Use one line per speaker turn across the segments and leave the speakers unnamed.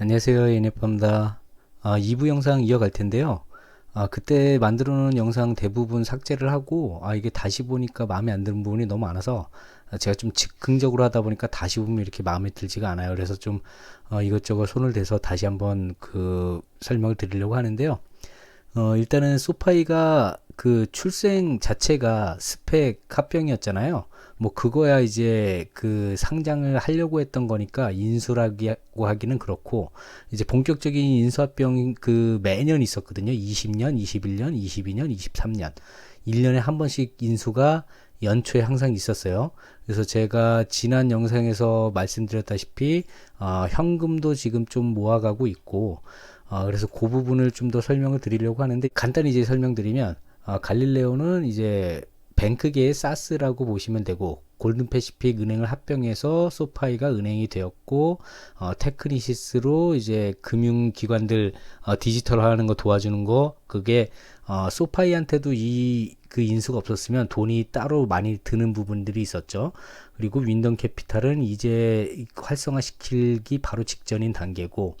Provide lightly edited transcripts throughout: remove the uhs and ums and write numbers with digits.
안녕하세요, 예니퍼입니다. 2부 영상 이어갈 텐데요. 그때 만들어 놓은 영상 대부분 삭제를 하고, 이게 다시 보니까 마음에 안 드는 부분이 너무 많아서, 제가 좀 즉흥적으로 하다 보니까 다시 보면 이렇게 마음에 들지가 않아요. 그래서 좀, 이것저것 손을 대서 다시 한번 그 설명을 드리려고 하는데요. 일단은 소파이가 그 출생 자체가 스펙 합병이었잖아요. 뭐 그거야 이제 그 상장을 하려고 했던 거니까 인수라고 하기는 그렇고, 이제 본격적인 인수합병 그 매년 있었거든요. 20년, 21년, 22년, 23년. 1년에 한 번씩 인수가 연초에 항상 있었어요. 그래서 제가 지난 영상에서 말씀드렸다시피 현금도 지금 좀 모아가고 있고, 그래서 그 부분을 좀 더 설명을 드리려고 하는데, 간단히 이제 설명드리면, 갈릴레오는 이제 뱅크계의 사스라고 보시면 되고, 골든 패시픽 은행을 합병해서 소파이가 은행이 되었고, 테크니시스로 이제 금융기관들 디지털화하는 거 도와주는 거, 그게 소파이한테도 그 인수가 없었으면 돈이 따로 많이 드는 부분들이 있었죠. 그리고 윈던 캐피탈은 이제 활성화시키기 바로 직전인 단계고,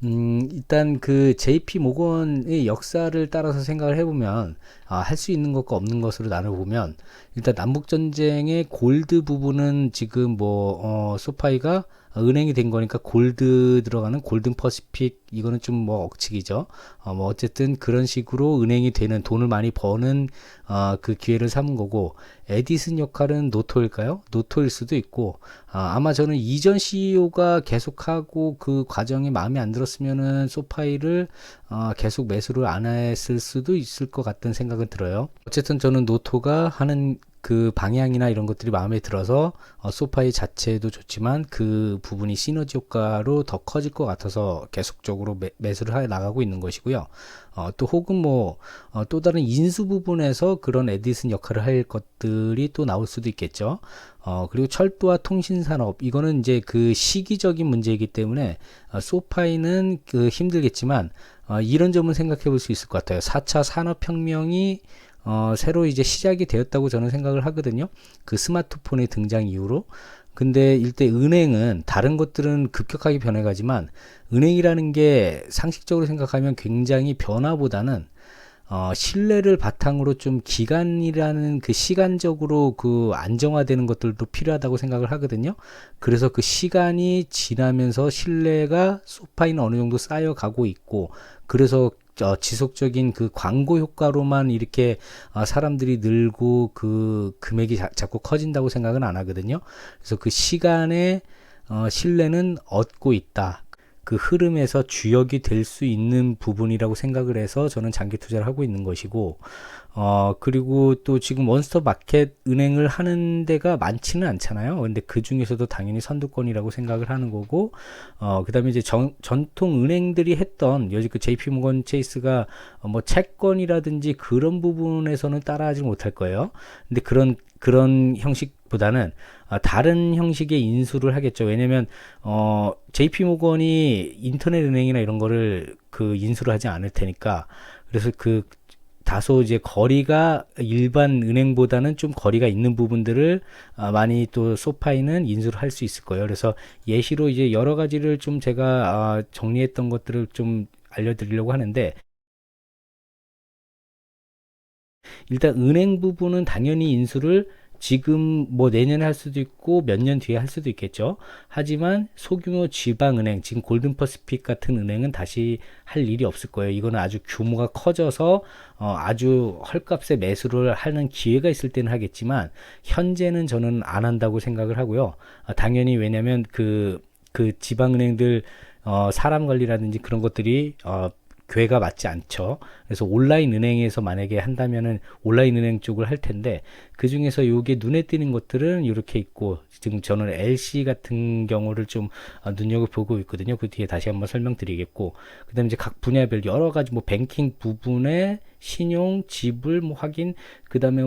일단 그 JP 모건의 역사를 따라서 생각을 해보면, 할 수 있는 것과 없는 것으로 나눠보면, 일단 남북전쟁의 골드 부분은 지금 소파이가 은행이 된 거니까 골드 들어가는 골든 퍼시픽, 이거는 좀 뭐 억측이죠. 어쨌든 그런 식으로 은행이 되는, 돈을 많이 버는 그 기회를 삼은 거고, 에디슨 역할은 노토일까요? 노토일 수도 있고, 아마 저는 이전 CEO가 계속하고 그 과정이 마음에 안 들었으면은 소파이를 계속 매수를 안 했을 수도 있을 것 같다는 생각은 들어요. 어쨌든 저는 노토가 하는 그 방향이나 이런 것들이 마음에 들어서 소파이 자체도 좋지만 그 부분이 시너지 효과로 더 커질 것 같아서 계속적으로 매수를 해 나가고 있는 것이고요. 또 혹은 또 다른 인수 부분에서 그런 에디슨 역할을 할 것들이 또 나올 수도 있겠죠. 그리고 철도와 통신산업, 이거는 이제 그 시기적인 문제이기 때문에 소파이는 그 힘들겠지만, 이런 점은 생각해 볼 수 있을 것 같아요. 4차 산업혁명이 새로 이제 시작이 되었다고 저는 생각을 하거든요. 그 스마트폰의 등장 이후로. 근데 일대 은행은, 다른 것들은 급격하게 변해가지만 은행이라는 게 상식적으로 생각하면 굉장히 변화보다는 신뢰를 바탕으로 좀 기간이라는 그 시간적으로 그 안정화되는 것들도 필요하다고 생각을 하거든요. 그래서 그 시간이 지나면서 신뢰가 소파이는 어느 정도 쌓여가고 있고, 그래서 지속적인 그 광고 효과로만 이렇게 사람들이 늘고 그 금액이 자꾸 커진다고 생각은 안 하거든요. 그래서 그 시간에 신뢰는 얻고 있다. 그 흐름에서 주역이 될 수 있는 부분이라고 생각을 해서 저는 장기 투자를 하고 있는 것이고, 그리고 또 지금 원스톱 마켓 은행을 하는 데가 많지는 않잖아요. 근데 그 중에서도 당연히 선두권이라고 생각을 하는 거고, 그 다음에 이제 전통 은행들이 했던, 요즘 그 JP 모건 체이스가 뭐 채권이라든지 그런 부분에서는 따라하지 못할 거예요. 근데 그런 형식보다는 다른 형식의 인수를 하겠죠. 왜냐면 JP 모건이 인터넷 은행이나 이런 거를 그 인수를 하지 않을 테니까. 그래서 그 다소 이제 거리가 일반 은행보다는 좀 거리가 있는 부분들을 많이 또 소파이는 인수를 할 수 있을 거예요. 그래서 예시로 이제 여러 가지를 좀 제가 정리했던 것들을 좀 알려드리려고 하는데, 일단 은행 부분은 당연히 인수를 지금 뭐 내년에 할 수도 있고 몇 년 뒤에 할 수도 있겠죠. 하지만 소규모 지방은행, 지금 골든퍼시픽 같은 은행은 다시 할 일이 없을 거예요. 이거는 아주 규모가 커져서 아주 헐값에 매수를 하는 기회가 있을 때는 하겠지만, 현재는 저는 안 한다고 생각을 하고요. 당연히, 왜냐면 그 지방은행들 사람 관리라든지 그런 것들이 궤가 맞지 않죠. 그래서 온라인 은행에서 만약에 한다면은 온라인 은행 쪽을 할 텐데, 그 중에서 요게 눈에 띄는 것들은 이렇게 있고, 지금 저는 LC 같은 경우를 좀 눈여겨보고 있거든요. 그 뒤에 다시 한번 설명드리겠고, 그 다음에 이제 각 분야별 여러 가지 뭐 뱅킹 부분에 신용, 지불, 뭐 확인, 그 다음에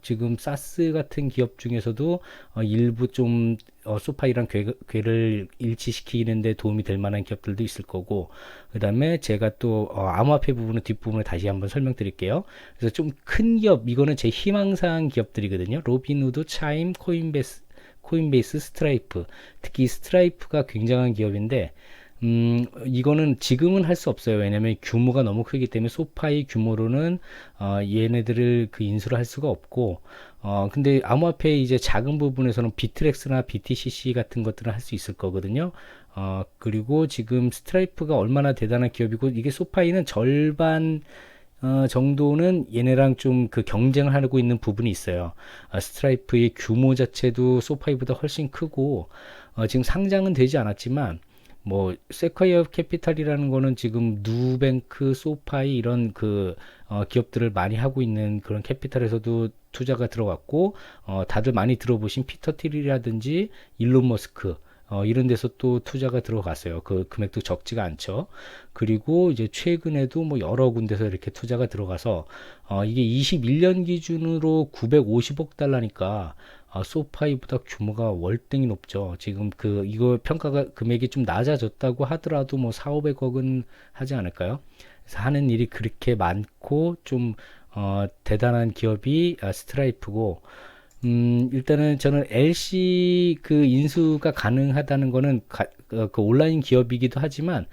지금 사스 같은 기업 중에서도 일부 좀 소파이랑 궤를 일치시키는데 도움이 될 만한 기업들도 있을 거고, 그 다음에 제가 또 암호화폐 부분의 뒷부분을 다시 한번 설명드릴게요. 그래서 좀 큰 기업, 이거는 제 희망사항 기업들이거든요. 로빈후드, 차임, 코인베이스, 스트라이프. 특히 스트라이프가 굉장한 기업인데, 이거는 지금은 할 수 없어요. 왜냐면 규모가 너무 크기 때문에 소파의 규모로는 얘네들을 그 인수를 할 수가 없고, 근데 암호화폐의 이제 작은 부분에서는 비트렉스나 BTCC 같은 것들은 할 수 있을 거거든요. 그리고 지금 스트라이프가 얼마나 대단한 기업이고, 이게 소파이는 절반 정도는 얘네랑 좀 그 경쟁을 하고 있는 부분이 있어요. 스트라이프의 규모 자체도 소파이보다 훨씬 크고, 지금 상장은 되지 않았지만, 뭐 세쿼이어 캐피탈이라는 거는 지금 누뱅크, 소파이 이런 그 기업들을 많이 하고 있는 그런 캐피탈에서도 투자가 들어갔고, 다들 많이 들어보신 피터 틸이라든지 일론 머스크 이런 데서 또 투자가 들어갔어요. 그 금액도 적지가 않죠. 그리고 이제 최근에도 뭐 여러 군데서 이렇게 투자가 들어가서 이게 21년 기준으로 950억 달러니까 소파이보다 규모가 월등히 높죠. 지금 그 이거 평가가 금액이 좀 낮아졌다고 하더라도 뭐 4, 500억은 하지 않을까요? 그래서 하는 일이 그렇게 많고 좀 대단한 기업이 스트라이프고, 일단은 저는 LC 그 인수가 가능하다는 거는 그 온라인 기업이기도 하지만,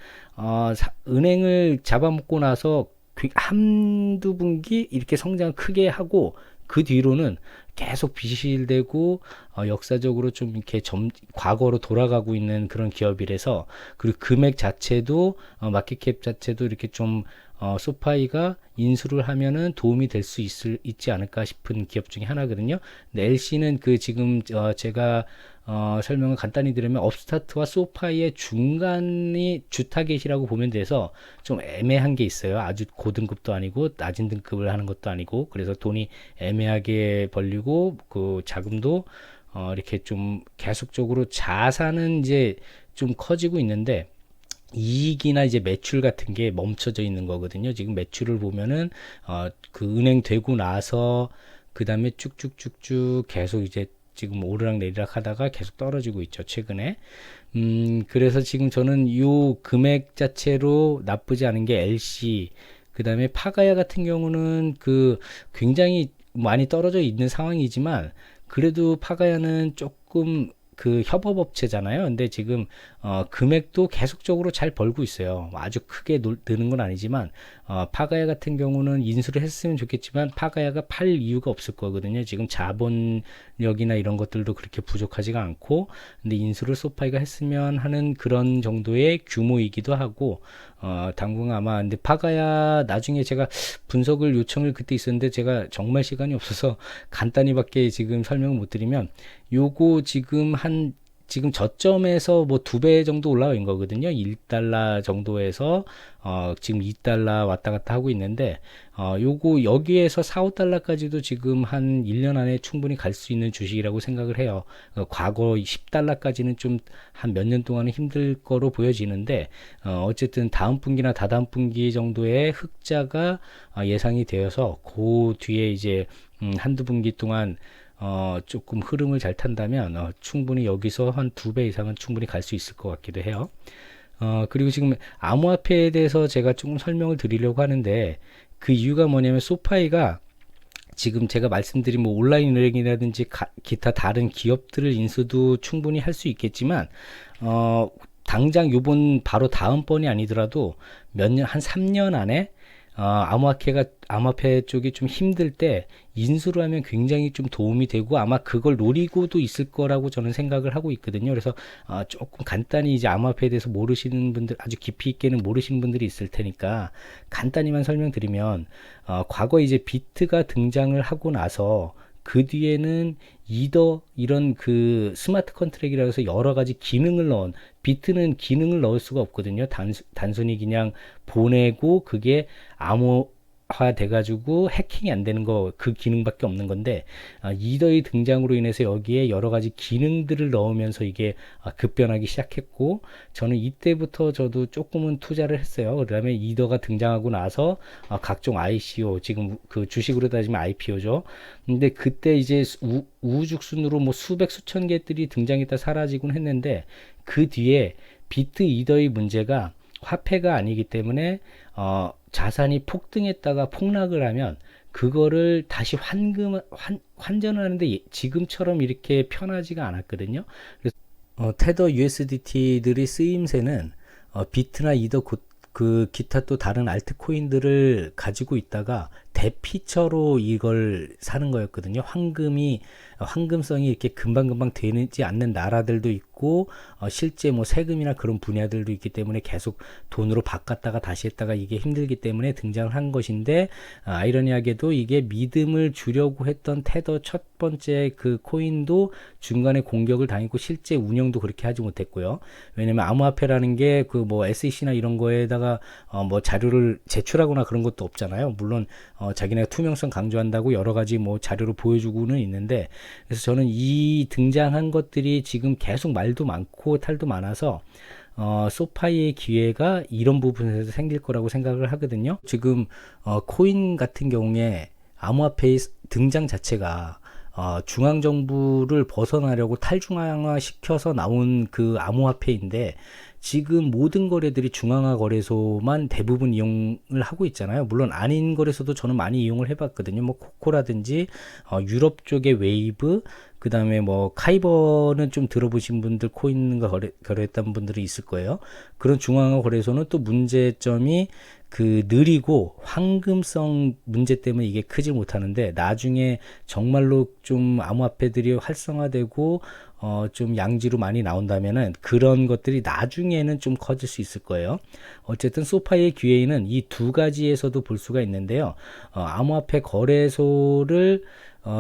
은행을 잡아먹고 나서 한두 분기 이렇게 성장 크게 하고, 그 뒤로는 계속 비실되고, 역사적으로 좀 이렇게 과거로 돌아가고 있는 그런 기업이라서, 그리고 금액 자체도, 마켓캡 자체도 이렇게 좀, 소파이가 인수를 하면은 도움이 될 수 있지 않을까 싶은 기업 중에 하나거든요. 근데 LC는 그 지금 제가 설명을 간단히 드리면 업스타트와 소파이의 중간이 주타겟이라고 보면 돼서 좀 애매한 게 있어요. 아주 고등급도 아니고 낮은 등급을 하는 것도 아니고, 그래서 돈이 애매하게 벌리고 그 자금도 이렇게 좀 계속적으로 자산은 이제 좀 커지고 있는데, 이익이나 이제 매출 같은 게 멈춰져 있는 거거든요. 지금 매출을 보면은 그 은행 되고 나서 그 다음에 쭉쭉쭉쭉 계속 이제 지금 오르락 내리락 하다가 계속 떨어지고 있죠, 최근에. 그래서 지금 저는 요 금액 자체로 나쁘지 않은 게 LC, 그 다음에 파가야 같은 경우는 그 굉장히 많이 떨어져 있는 상황이지만, 그래도 파가야는 조금 그 협업업체잖아요. 근데 지금 금액도 계속적으로 잘 벌고 있어요. 아주 크게 느는 건 아니지만, 파가야 같은 경우는 인수를 했으면 좋겠지만 파가야가 팔 이유가 없을 거거든요. 지금 자본력이나 이런 것들도 그렇게 부족하지가 않고, 근데 인수를 소파이가 했으면 하는 그런 정도의 규모이기도 하고, 당분간 아마, 근데 파가야 나중에 제가 분석을 요청을 그때 있었는데 제가 정말 시간이 없어서 간단히밖에 지금 설명을 못 드리면, 요거 지금 저점에서 뭐 2배 정도 올라온 거거든요. 1달러 정도에서 지금 2달러 왔다 갔다 하고 있는데, 요거 여기에서 4, 5달러까지도 지금 한 1년 안에 충분히 갈 수 있는 주식이라고 생각을 해요. 과거 10달러까지는 좀 한 몇 년 동안은 힘들 거로 보여지는데, 어쨌든 다음 분기나 다다음 분기 정도의 흑자가 예상이 되어서 그 뒤에 이제 한두 분기 동안 조금 흐름을 잘 탄다면 충분히 여기서 한 2배 이상은 충분히 갈 수 있을 것 같기도 해요. 그리고 지금 암호화폐에 대해서 제가 조금 설명을 드리려고 하는데, 그 이유가 뭐냐면 소파이가 지금 제가 말씀드린 뭐 온라인 은행이라든지 기타 다른 기업들을 인수도 충분히 할 수 있겠지만, 당장 요번 바로 다음번이 아니더라도 몇 년, 한 3년 안에 암호화폐 쪽이 좀 힘들 때 인수를 하면 굉장히 좀 도움이 되고, 아마 그걸 노리고도 있을 거라고 저는 생각을 하고 있거든요. 그래서 조금 간단히 이제 암호화폐에 대해서 모르시는 분들, 아주 깊이 있게는 모르시는 분들이 있을 테니까 간단히만 설명드리면, 과거 이제 비트가 등장을 하고 나서 그 뒤에는 이더 이런 그 스마트 컨트랙이라고 해서 여러 가지 기능을 넣은, 비트는 기능을 넣을 수가 없거든요. 단순히 그냥 보내고 그게 암호화 돼가지고 해킹이 안 되는 거, 그 기능밖에 없는 건데, 이더의 등장으로 인해서 여기에 여러 가지 기능들을 넣으면서 이게 급변하기 시작했고, 저는 이때부터 저도 조금은 투자를 했어요. 그 다음에 이더가 등장하고 나서 각종 ICO, 지금 그 주식으로 따지면 IPO죠. 근데 그때 이제 우후죽순으로 뭐 수백 수천 개들이 등장했다 사라지곤 했는데, 그 뒤에 비트 이더의 문제가 화폐가 아니기 때문에 자산이 폭등했다가 폭락을 하면 그거를 다시 환전을 하는데 지금처럼 이렇게 편하지가 않았거든요. 그래서 테더 USDT들이 쓰임새는 비트나 이더 그 기타 또 다른 알트코인들을 가지고 있다가 대피처로 이걸 사는 거였거든요. 황금성이 이렇게 금방금방 되지 않는 나라들도 있고, 실제 뭐 세금이나 그런 분야들도 있기 때문에 계속 돈으로 바꿨다가 다시 했다가 이게 힘들기 때문에 등장을 한 것인데, 아이러니하게도 이게 믿음을 주려고 했던 테더 첫 번째 그 코인도 중간에 공격을 당했고 실제 운영도 그렇게 하지 못했고요. 왜냐면 암호화폐라는 게 그 뭐 SEC나 이런 거에다가 뭐 자료를 제출하거나 그런 것도 없잖아요. 물론 자기네가 투명성 강조한다고 여러 가지 뭐 자료를 보여주고는 있는데, 그래서 저는 이 등장한 것들이 지금 계속 말도 많고 탈도 많아서 소파이의 기회가 이런 부분에서 생길 거라고 생각을 하거든요. 지금 코인 같은 경우에 암호화폐의 등장 자체가 중앙정부를 벗어나려고 탈중앙화 시켜서 나온 그 암호화폐인데, 지금 모든 거래들이 중앙화 거래소만 대부분 이용을 하고 있잖아요. 물론 아닌 거래소도 저는 많이 이용을 해봤거든요. 뭐 코코라든지 유럽 쪽의 웨이브, 그 다음에 뭐 카이버는 좀 들어보신 분들, 코인과 거래했던 분들이 있을 거예요. 그런 중앙화 거래소는 또 문제점이 그 느리고 황금성 문제 때문에 이게 크지 못하는데, 나중에 정말로 좀 암호화폐들이 활성화되고 좀 양지로 많이 나온다면은 그런 것들이 나중에는 좀 커질 수 있을 거예요. 어쨌든 소파이의 기회는 이 두 가지에서도 볼 수가 있는데요. 암호화폐 거래소를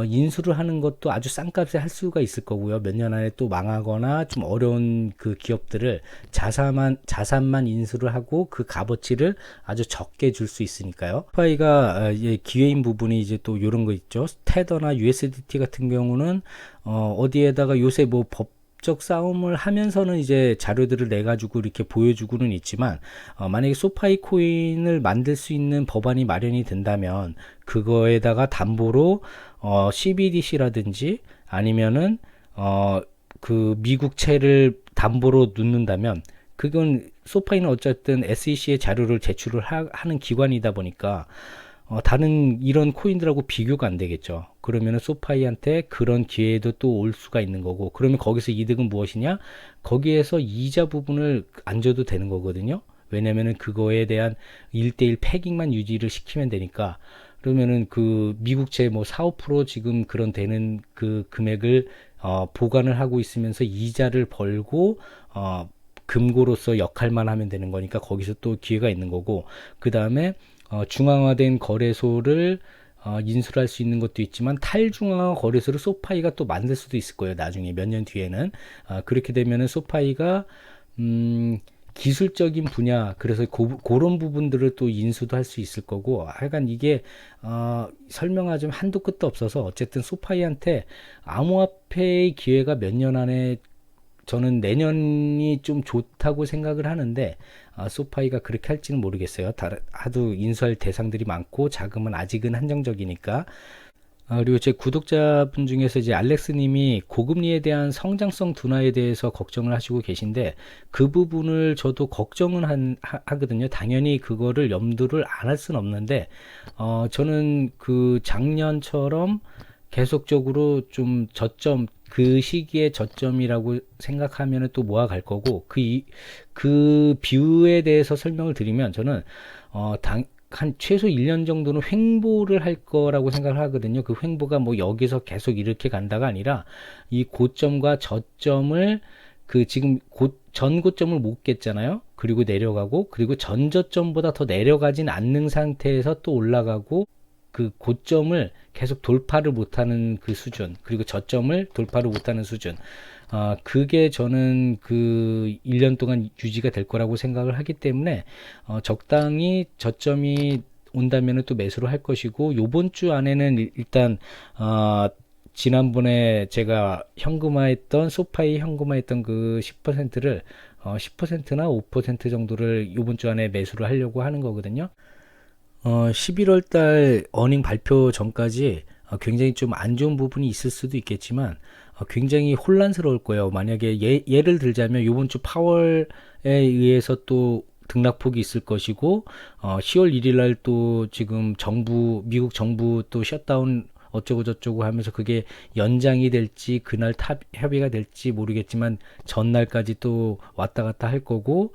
인수를 하는 것도 아주 싼 값에 할 수가 있을 거고요. 몇 년 안에 또 망하거나 좀 어려운 그 기업들을 자산만 인수를 하고 그 값어치를 아주 적게 줄 수 있으니까요. 파이가 기회인 부분이 이제 또 이런 거 있죠. 테더나 USDT 같은 경우는 어디에다가 요새 뭐 법적 싸움을 하면서는 이제 자료들을 내 가지고 이렇게 보여주고는 있지만, 만약에 소파이 코인을 만들 수 있는 법안이 마련이 된다면 그거에다가 담보로 CBDC라든지 아니면은 그 미국채를 담보로 넣는다면, 그건 소파이는 어쨌든 SEC의 자료를 제출을 하는 기관이다 보니까 다른 이런 코인들하고 비교가 안 되겠죠. 그러면은 소파이한테 그런 기회도 또 올 수가 있는 거고, 그러면 거기서 이득은 무엇이냐? 거기에서 이자 부분을 안 줘도 되는 거거든요. 왜냐면은 그거에 대한 1대1 패깅만 유지를 시키면 되니까. 그러면은 그 미국채 뭐 4, 5% 지금 그런 되는 그 금액을 보관을 하고 있으면서 이자를 벌고 금고로서 역할만 하면 되는 거니까 거기서 또 기회가 있는 거고, 그 다음에 중앙화된 거래소를 인수를 할 수 있는 것도 있지만 탈중앙화 거래소를 소파이가 또 만들 수도 있을 거예요. 나중에 몇 년 뒤에는 그렇게 되면은 소파이가 기술적인 분야, 그래서 그런 부분들을 또 인수도 할 수 있을 거고, 하여간 이게 설명하자면 한도 끝도 없어서 어쨌든 소파이한테 암호화폐의 기회가 몇 년 안에, 저는 내년이 좀 좋다고 생각을 하는데, 소파이가 그렇게 할지는 모르겠어요. 하도 인수할 대상들이 많고 자금은 아직은 한정적이니까. 그리고 제 구독자분 중에서 이제 알렉스님이 고금리에 대한 성장성 둔화에 대해서 걱정을 하시고 계신데, 그 부분을 저도 걱정은 하거든요. 당연히 그거를 염두를 안 할 수는 없는데, 저는 그 작년처럼 계속적으로 좀 저점, 그 시기의 저점이라고 생각하면 또 모아갈 거고, 그 비유에 대해서 설명을 드리면, 저는 한 최소 1년 정도는 횡보를 할 거라고 생각을 하거든요. 그 횡보가 뭐 여기서 계속 이렇게 간다가 아니라, 이 고점과 저점을 그 지금 전 고점을 못 깼잖아요. 그리고 내려가고, 그리고 전 저점보다 더 내려가진 않는 상태에서 또 올라가고, 그 고점을 계속 돌파를 못하는 그 수준, 그리고 저점을 돌파를 못하는 수준, 그게 저는 그 1년 동안 유지가 될 거라고 생각을 하기 때문에 적당히 저점이 온다면 또 매수를 할 것이고, 요번 주 안에는 일단 지난번에 제가 현금화했던, 소파이 현금화했던 그 10%를 10%나 5% 정도를 요번 주 안에 매수를 하려고 하는 거거든요. 11월 달 어닝 발표 전까지 굉장히 좀 안 좋은 부분이 있을 수도 있겠지만 굉장히 혼란스러울 거예요. 만약에 예를 들자면 요번 주 파월에 의해서 또 등락폭이 있을 것이고, 10월 1일 날 또 지금 미국 정부 또 셧다운 어쩌고 저쩌고 하면서 그게 연장이 될지 그날 협의가 될지 모르겠지만 전날까지 또 왔다 갔다 할 거고,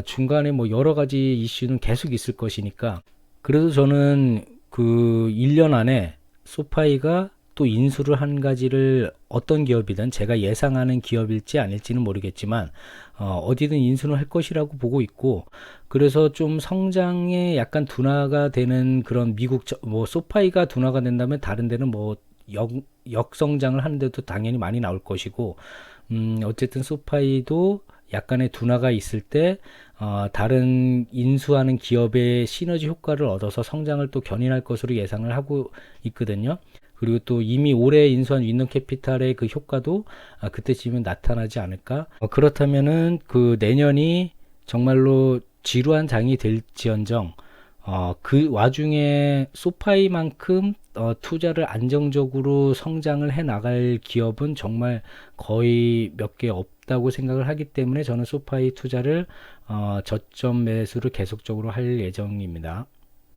중간에 뭐 여러 가지 이슈는 계속 있을 것이니까 그래도 저는 그 1년 안에 소파이가 또 인수를 한 가지를 어떤 기업이든 제가 예상하는 기업일지 아닐지는 모르겠지만 어디든 인수는 할 것이라고 보고 있고 그래서 좀 성장에 약간 둔화가 되는 그런 미국 뭐 소파이가 둔화가 된다면 다른 데는 뭐 역성장을 하는데도 당연히 많이 나올 것이고 어쨌든 소파이도 약간의 둔화가 있을 때 다른 인수하는 기업의 시너지 효과를 얻어서 성장을 또 견인할 것으로 예상을 하고 있거든요. 그리고 또 이미 올해 인수한 윈넌캐피탈의 그 효과도 그때쯤이면 나타나지 않을까? 그렇다면은 그 내년이 정말로 지루한 장이 될지언정 그 와중에 소파이만큼 투자를 안정적으로 성장을 해 나갈 기업은 정말 거의 몇 개 없다고 생각을 하기 때문에 저는 소파이 투자를 저점 매수를 계속적으로 할 예정입니다.